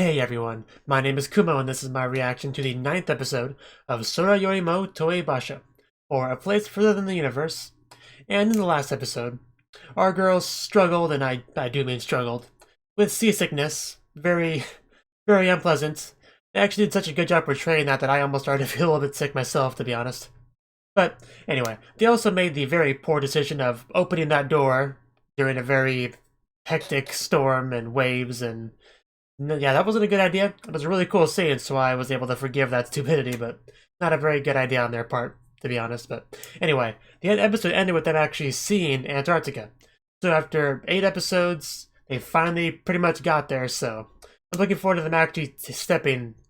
Hey everyone, my name is Kumo and this is my reaction to the ninth episode of Sora Yorimo Toei Basha, or A Place Further Than the Universe. And in the last episode, our girls struggled, and I do mean struggled, with seasickness. Very, very unpleasant. They actually did such a good job portraying that I almost started to feel a little bit sick myself, to be honest. But anyway, they also made the very poor decision of opening that door during a very hectic storm and waves and yeah, that wasn't a good idea. It was a really cool scene, so I was able to forgive that stupidity, but not a very good idea on their part, to be honest. But anyway, the episode ended with them actually seeing Antarctica. So after 8 episodes, they finally pretty much got there, so I'm looking forward to them actually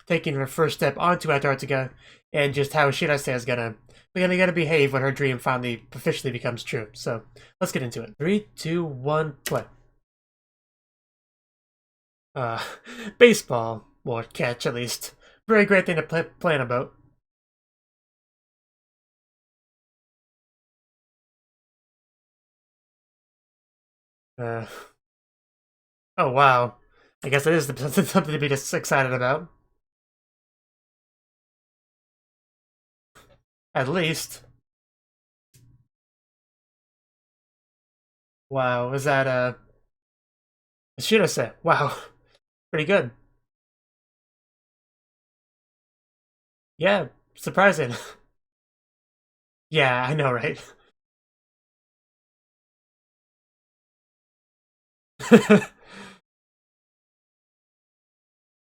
taking her first step onto Antarctica, and just how Shirase is gonna behave when her dream finally officially becomes true. So let's get into it. 3, 2, 1, play. Uh, baseball, or catch at least. Very great thing to plan about. Uh, oh wow. I guess it is something to be just excited about. At least. Wow, is that should I say? Wow. Pretty good. Yeah, surprising. Yeah, I know, right?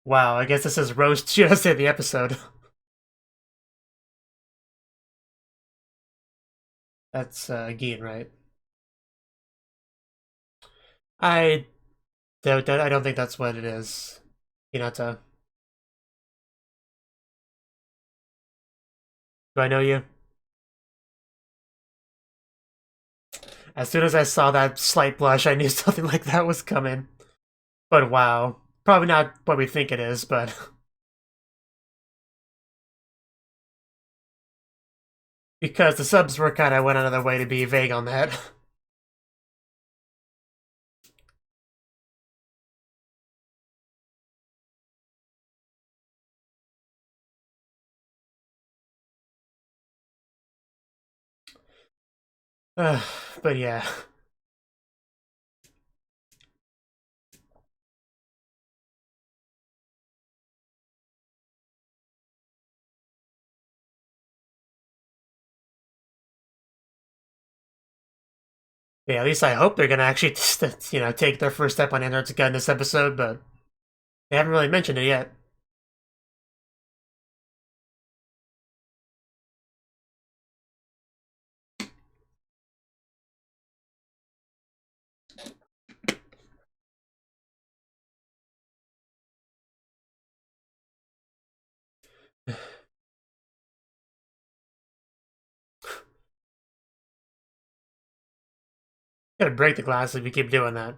Wow, I guess this is roast should I say the episode. That's Gin, right? I I don't think that's what it is. Hinata. Do I know you? As soon as I saw that slight blush, I knew something like that was coming. But wow. Probably not what we think it is, but... because the subs were kind of went out of their way to be vague on that. But yeah. Yeah, at least I hope they're gonna actually, take their first step on Antarctica in this episode, but they haven't really mentioned it yet. Gotta break the glass if you keep doing that.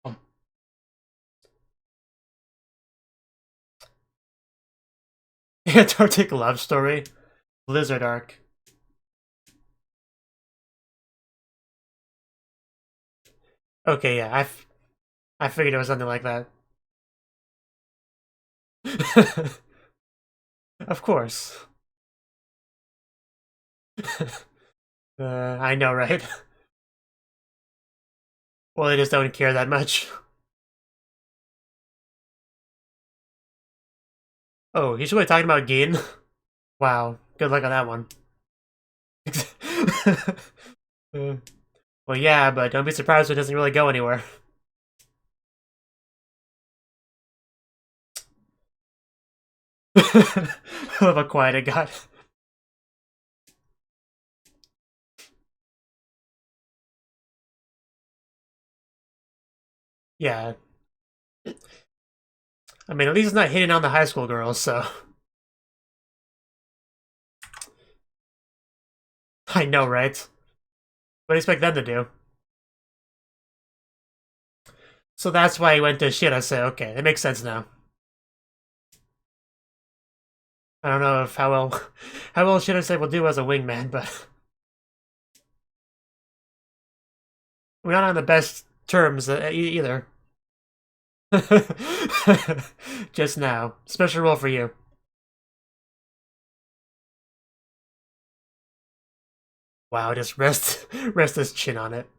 Oh. Antarctic love story. Blizzard arc. Okay, yeah, I figured it was something like that. Of course. I know, right? Well, they just don't care that much. Oh, he's really talking about Gin? Wow, good luck on that one. Uh, well, yeah, but don't be surprised if it doesn't really go anywhere. I love how quiet it got. Yeah. I mean, at least it's not hitting on the high school girls, so... I know, right? What do you expect them to do? So that's why he went to Shirase. Okay, it makes sense now. I don't know if how well should I say will do as a wingman, but we're not on the best terms either. Just now. Special role for you. Wow, just rest his chin on it.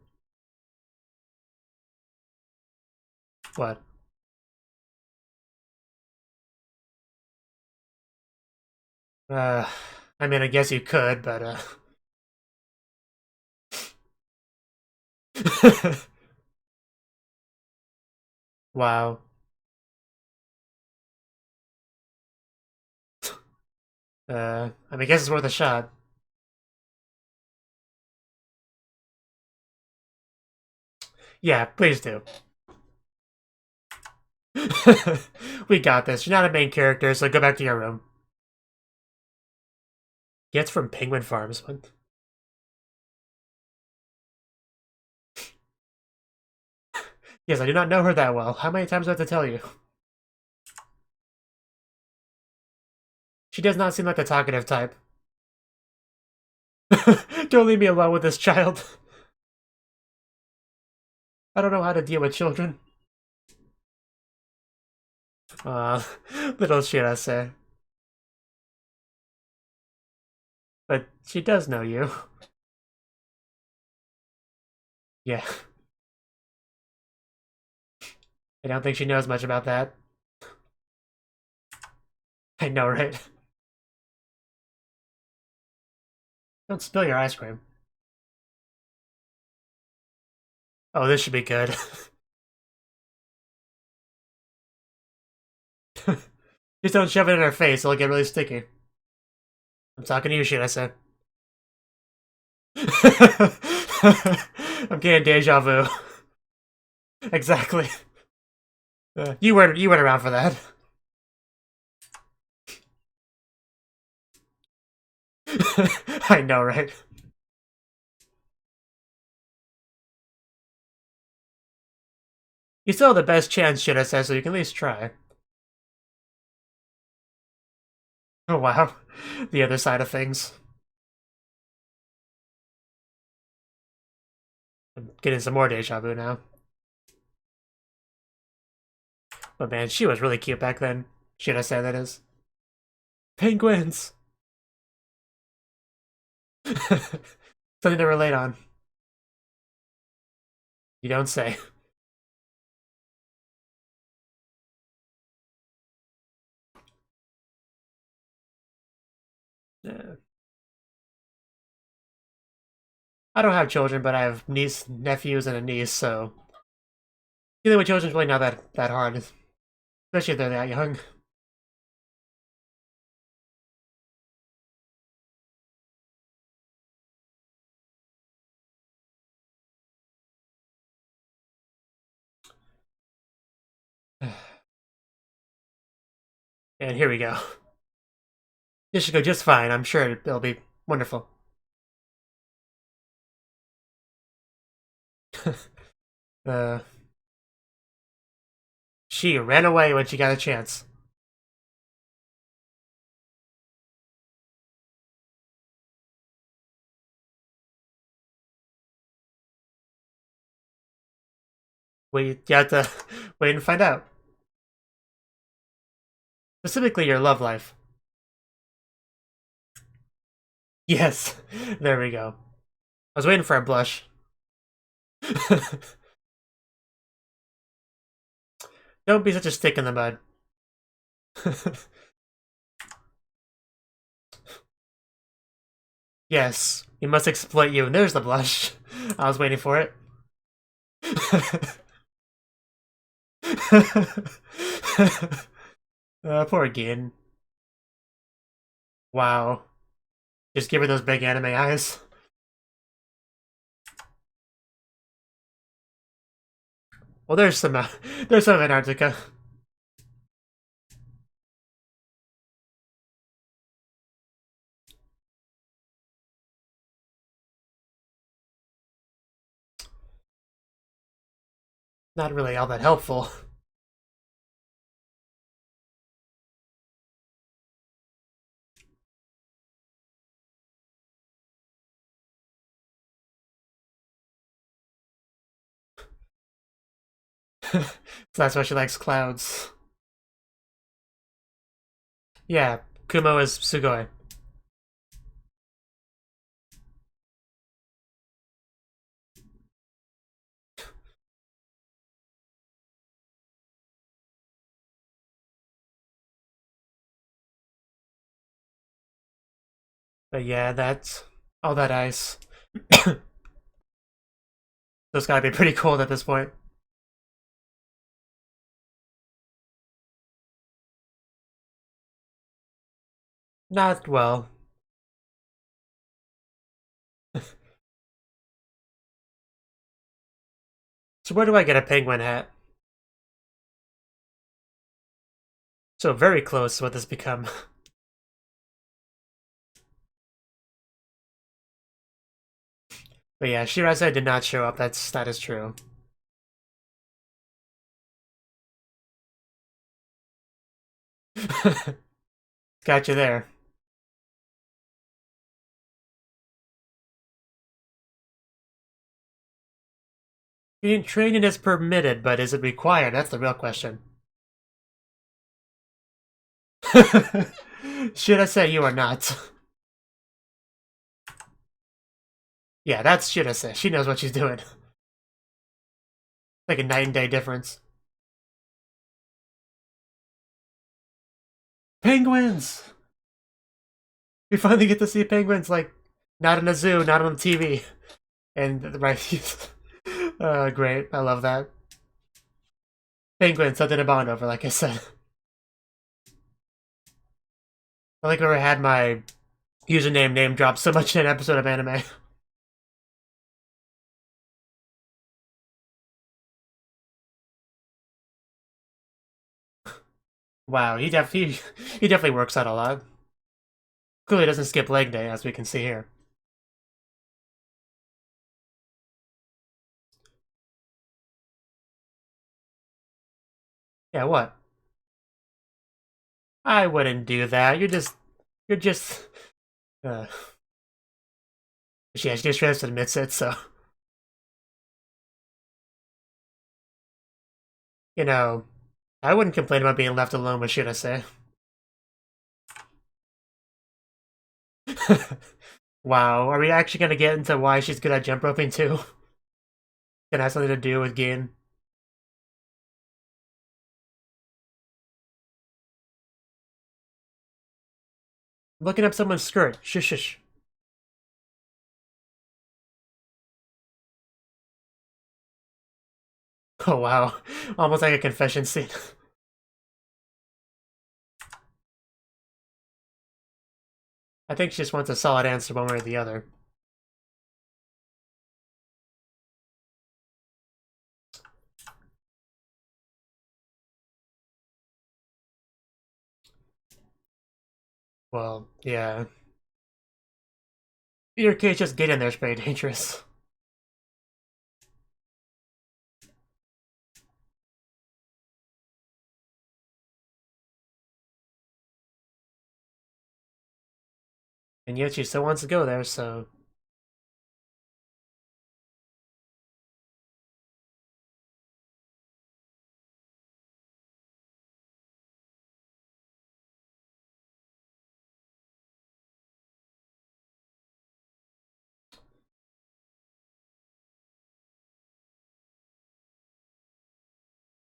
What? Uh, I mean, I guess you could, but wow. I mean, I guess it's worth a shot. Yeah, please do. We got this. You're not a main character, so go back to your room. Yeah, it's from Penguin Farms. What? Yes, I do not know her that well. How many times do I have to tell you? She does not seem like the talkative type. Don't leave me alone with this child. I don't know how to deal with children. Uh, little should I say. But she does know you. Yeah. I don't think she knows much about that. I know, right? Don't spill your ice cream. Oh, this should be good. Just don't shove it in her face, it'll get really sticky. I'm talking to you, should I say. I'm getting deja vu. Exactly. You weren't around for that. I know, right? You still have the best chance, should I say, so you can at least try. Oh wow. The other side of things. I'm getting some more deja vu now. But man, she was really cute back then. Should I say that is? Penguins! Something to relate on. You don't say. Yeah. I don't have children, but I have nephews, and a niece, so dealing with children is really not that hard, especially if they're that young. And here we go. This should go just fine. I'm sure it'll be wonderful. uh, she ran away when she got a chance. You have to wait and find out. Specifically, your love life. Yes, there we go. I was waiting for a blush. Don't be such a stick in the mud. Yes, we must exploit you, and there's the blush. I was waiting for it. Poor Gin. Wow. Just give her those big anime eyes. Well, there's some Antarctica. Not really all that helpful. So that's why she likes clouds. Yeah, Kumo is Sugoi. But yeah, that's all that ice. So it's gotta be pretty cold at this point. Not well. So where do I get a penguin hat? So very close to what this become. But yeah, Shirase did not show up. That is true. Got you there. Training is permitted, but is it required? That's the real question. Should I say you are not? Yeah, that's Shirase. She knows what she's doing. Like a night and day difference. Penguins! We finally get to see penguins, like, not in a zoo, not on TV. And, right. Great. I love that. Penguins, something to bond over, like I said. I like where I had my username name dropped so much in an episode of anime. Wow, he definitely works out a lot. Clearly doesn't skip leg day, as we can see here. Yeah, what? I wouldn't do that. You're just, uh, she just admits it, so. You know, I wouldn't complain about being left alone with shit I say. Wow, are we actually gonna get into why she's good at jump roping too? It has something to do with Gin. Looking up someone's skirt. Shush shush. Oh wow. Almost like a confession scene. I think she just wants a solid answer one way or the other. Well, yeah. In your case, just getting there is pretty dangerous. And yet she still wants to go there, so...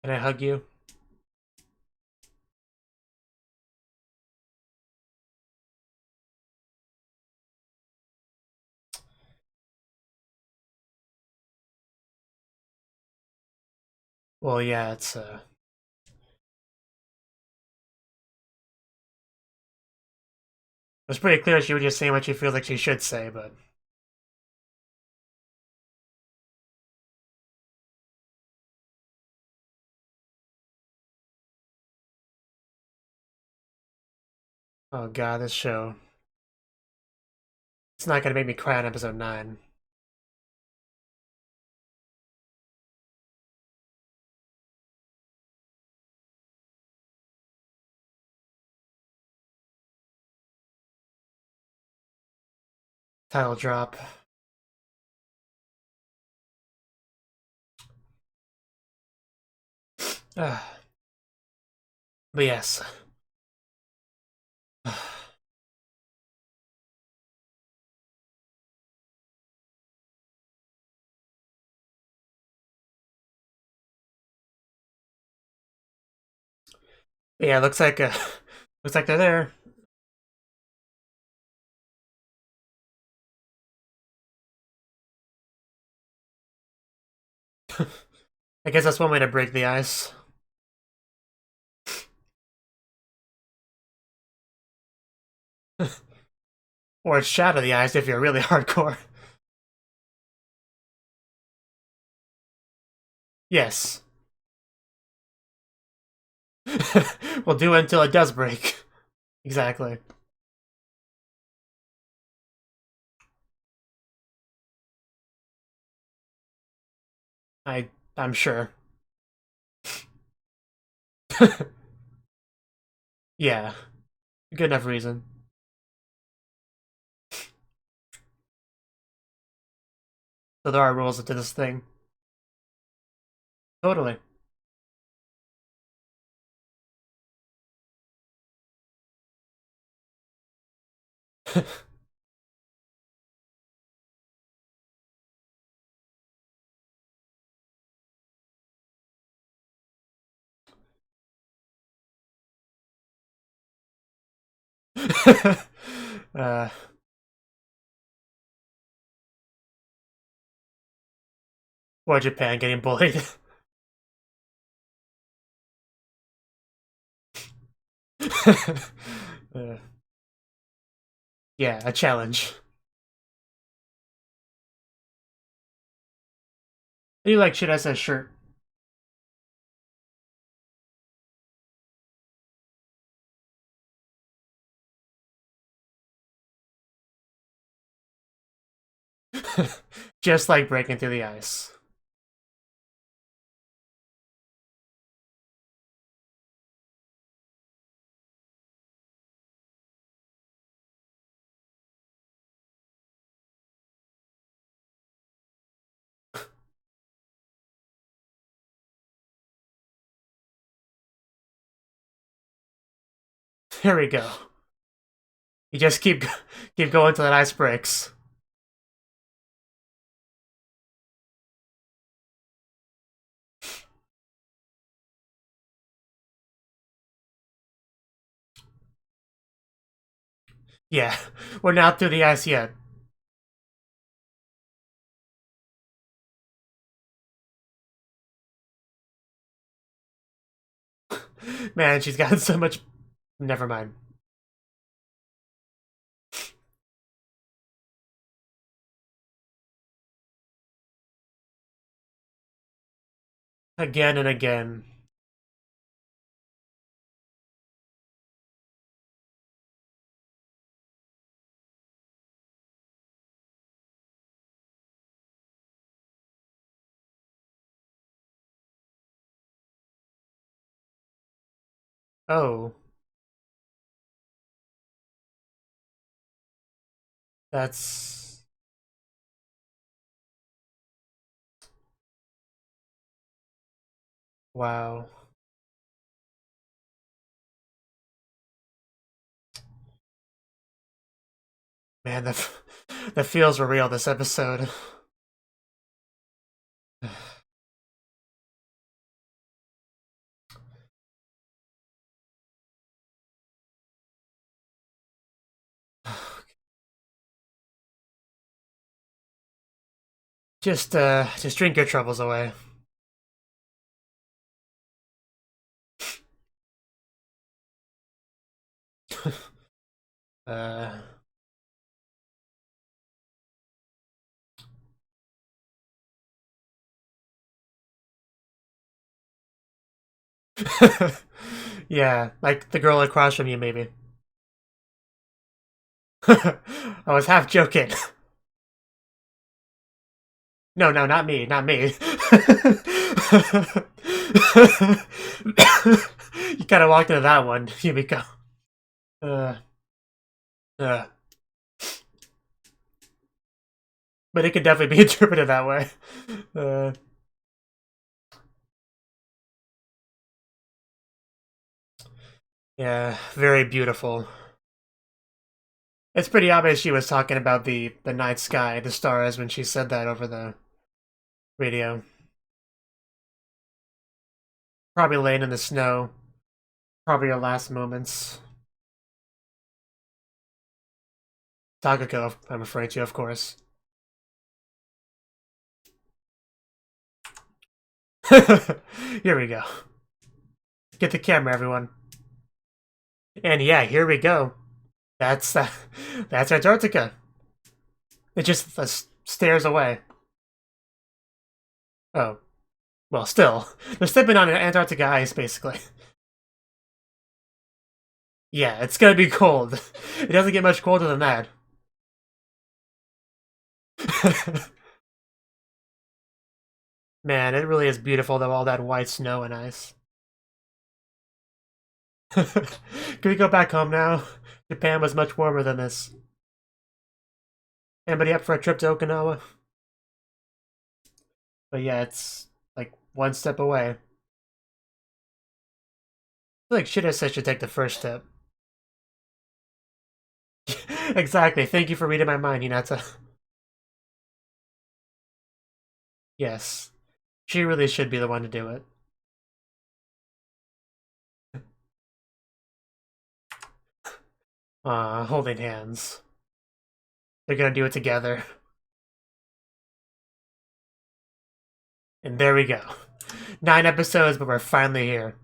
Can I hug you? Well, yeah, it's pretty clear she was just saying what she feels like she should say, but... Oh god, this show. It's not gonna make me cry on episode 9. Title drop. But yes. Yeah, looks like looks like they're there. I guess that's one way to break the ice. Or shatter the ice if you're really hardcore. Yes. We'll do it until it does break. Exactly. I'm sure. Yeah. Good enough reason. So there are rules to this thing. Totally. uh, or Japan getting bullied. uh, yeah, a challenge. You like shit as a shirt. Just like breaking through the ice. Here we go. You just keep going till that ice breaks. Yeah, we're not through the ice yet. Man, she's got so much. Never mind. Again and again. Oh, that's wow. Man, the feels were real this episode. Just drink your troubles away. uh, yeah, like the girl across from you, maybe. I was half joking. No, no, not me, not me. You kind of walked into that one, Yumiko. Uh, uh. But it could definitely be interpreted that way. Uh, Yeah, very beautiful. It's pretty obvious she was talking about the night sky, the stars, when she said that over the radio. Probably laying in the snow. Probably her last moments. Takako, I'm afraid to, of course. Here we go. Get the camera, everyone. And yeah, here we go. That's Antarctica. It just stares away. Oh. Well, still. They're stepping on Antarctica ice, basically. Yeah, it's gonna be cold. It doesn't get much colder than that. Man, it really is beautiful, though, all that white snow and ice. Can we go back home now? Japan was much warmer than this. Anybody up for a trip to Okinawa? But yeah, it's like one step away. I feel like Shirase should take the first step. Exactly. Thank you for reading my mind, Hinata. Yes. She really should be the one to do it. Holding hands. They're gonna do it together. And there we go. 9 episodes, but we're finally here.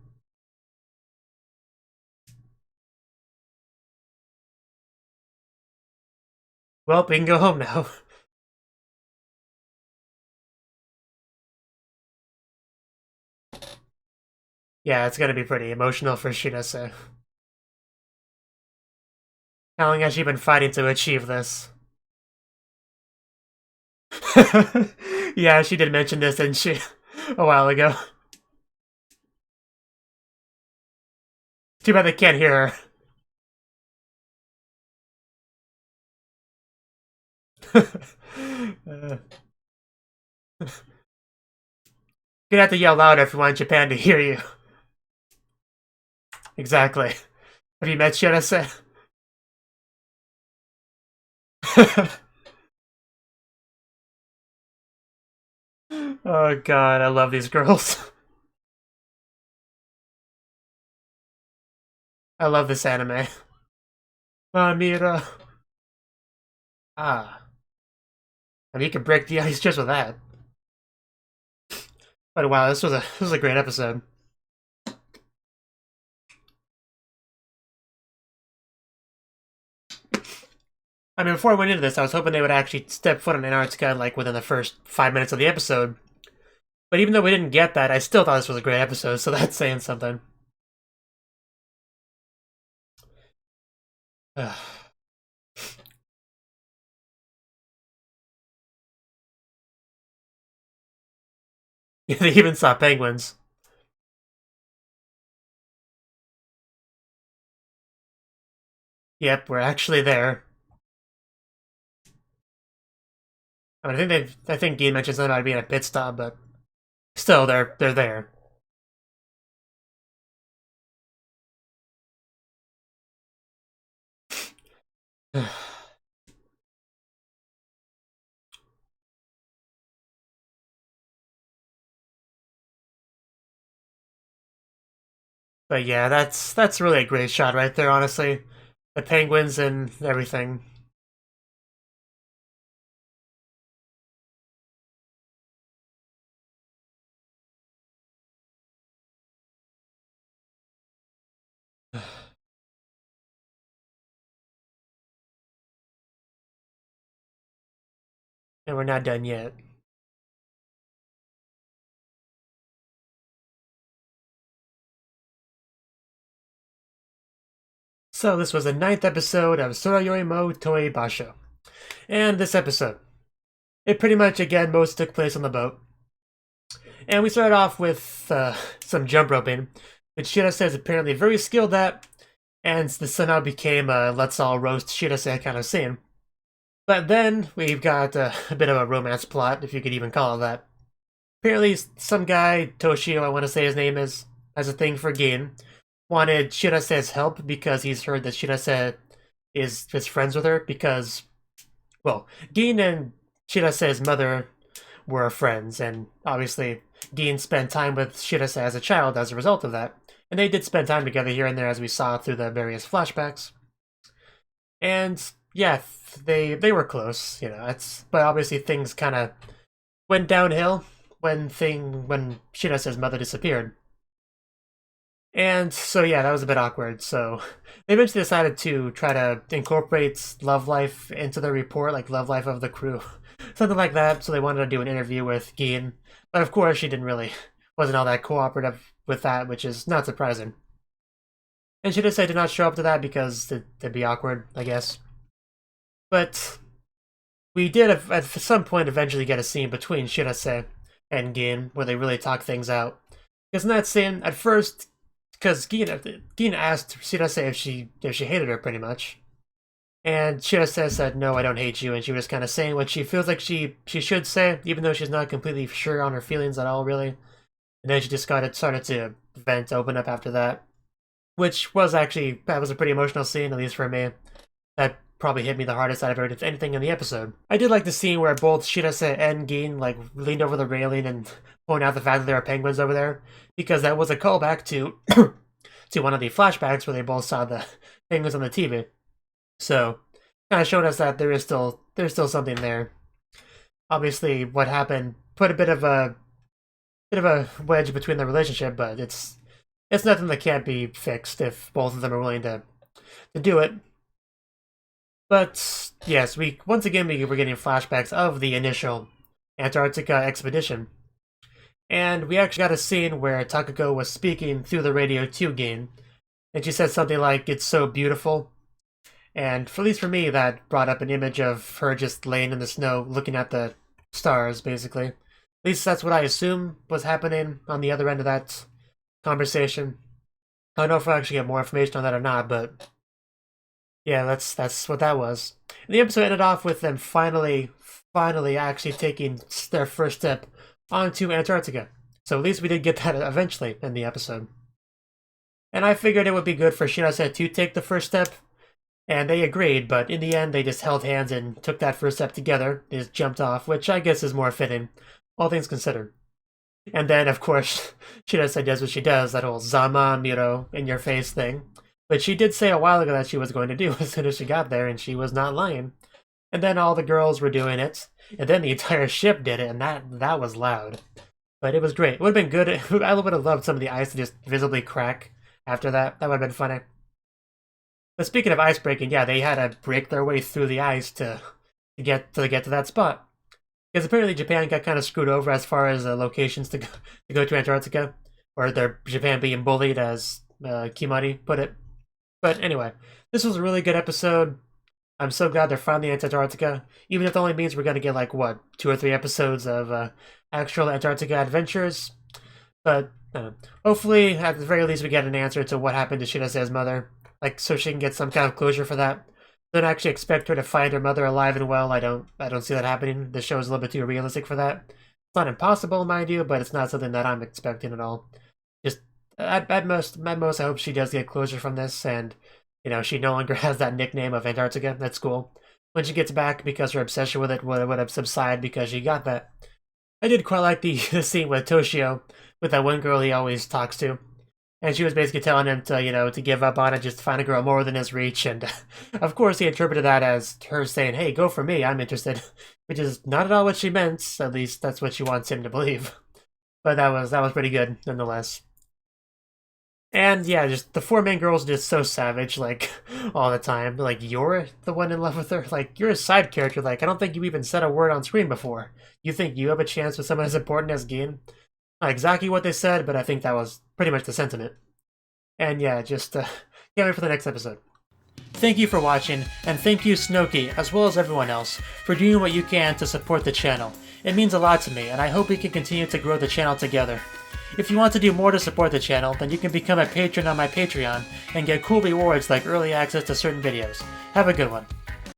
Well, we can go home now. Yeah, it's gonna be pretty emotional for Shirase. How long has she been fighting to achieve this? Yeah, she did mention this, didn't she? A while ago. Too bad they can't hear her. You'd have to yell louder if you want Japan to hear you. Exactly. Have you met Shirase? Oh god, I love these girls. I love this anime. Mira. Ah. I mean, you can break the ice just with that. But wow, this was a great episode. I mean, before I went into this, I was hoping they would actually step foot on Antarctica like within the first 5 minutes of the episode. But even though we didn't get that, I still thought this was a great episode, so that's saying something. They even saw penguins. Yep, we're actually there. I mean, I think Dean mentioned something about being a pit stop, but still, they're there. But yeah, that's really a great shot right there, honestly. The penguins and everything. And we're not done yet. So this was the 9th episode of Sorayori mo Toei Basho. And this episode, it pretty much, again, most took place on the boat. And we started off with some jump roping, which Shirase is apparently very skilled at, and the somehow became a let's all roast Shirase kind of scene. But then we've got a bit of a romance plot, if you could even call it that. Apparently some guy, Toshio, I want to say his name is, has a thing for Gin, wanted Shirase's help because he's heard that Shirase is friends with her because, well, Gin and Shirase's mother were friends, and obviously Gin spent time with Shirase as a child as a result of that. And they did spend time together here and there, as we saw through the various flashbacks. And yeah, they were close, you know. But obviously things kind of went downhill when Shirase's mother disappeared. And so yeah, that was a bit awkward. So they eventually decided to try to incorporate love life into the report, like love life of the crew, something like that. So they wanted to do an interview with Gin, but of course she wasn't all that cooperative with that, which is not surprising. And Shirase did not show up to that because it'd be awkward, I guess. But we did at some point eventually get a scene between Shirase and Gin where they really talk things out. Because in that scene, at first, because Gin asked Shirase if she hated her, pretty much. And Shirase said, "No, I don't hate you," and she was just kind of saying what she feels like she should say, even though she's not completely sure on her feelings at all, really. And then she just started to vent, open up after that. Which was that was a pretty emotional scene, at least for me. That probably hit me the hardest out of anything in the episode. I did like the scene where both Shirase and Gin leaned over the railing and pointed out the fact that there are penguins over there, because that was a callback to to one of the flashbacks where they both saw the penguins on the TV. So kind of showed us that there's still something there. Obviously, what happened put a bit of a wedge between the relationship, but it's nothing that can't be fixed if both of them are willing to do it. But yes, once again we're getting flashbacks of the initial Antarctica expedition. And we actually got a scene where Takako was speaking through the radio to Gin, and she said something like, "It's so beautiful." And at least for me, that brought up an image of her just laying in the snow looking at the stars, basically. At least that's what I assume was happening on the other end of that conversation. I don't know if we'll actually get more information on that or not, but yeah, that's what that was. And the episode ended off with them finally actually taking their first step onto Antarctica. So at least we did get that eventually in the episode. And I figured it would be good for Shirase to take the first step, and they agreed, but in the end they just held hands and took that first step together. They just jumped off, which I guess is more fitting, all things considered. And then, of course, Shirase does what she does, that whole Zama, Miro, in your face thing. But she did say a while ago that she was going to do as soon as she got there, and she was not lying. And then all the girls were doing it, and then the entire ship did it, and that was loud. But it was great. It would have been good. I would have loved some of the ice to just visibly crack after that. That would have been funny. But speaking of ice breaking, yeah, they had to break their way through the ice to get to that spot. Because apparently Japan got kind of screwed over as far as locations to go to Antarctica, or Japan being bullied, as Kimari put it. But anyway, this was a really good episode. I'm so glad they're finally in Antarctica, even if it only means we're going to get 2 or 3 episodes of actual Antarctica adventures. But hopefully, at the very least, we get an answer to what happened to Shirase's mother, so she can get some kind of closure for that. Don't actually expect her to find her mother alive and well. I don't see that happening. The show is a little bit too realistic for that. It's not impossible, mind you, but it's not something that I'm expecting at all. Just at most, I hope she does get closure from this, and she no longer has that nickname of Antarctica. That's cool. When she gets back, because her obsession with it would have subsided because she got that. I did quite like the scene with Toshio, with that one girl he always talks to. And she was basically telling him to give up on it, just to find a girl more within his reach. And of course, he interpreted that as her saying, "Hey, go for me, I'm interested," which is not at all what she meant. At least that's what she wants him to believe. But that was pretty good, nonetheless. And yeah, just the 4 main girls are just so savage, all the time. You're the one in love with her? You're a side character. I don't think you even said a word on screen before. You think you have a chance with someone as important as Gin? Not exactly what they said, but I think that was pretty much the sentiment. And yeah, just can't wait for the next episode. Thank you for watching, and thank you Cnouki, as well as everyone else, for doing what you can to support the channel. It means a lot to me, and I hope we can continue to grow the channel together. If you want to do more to support the channel, then you can become a patron on my Patreon and get cool rewards like early access to certain videos. Have a good one.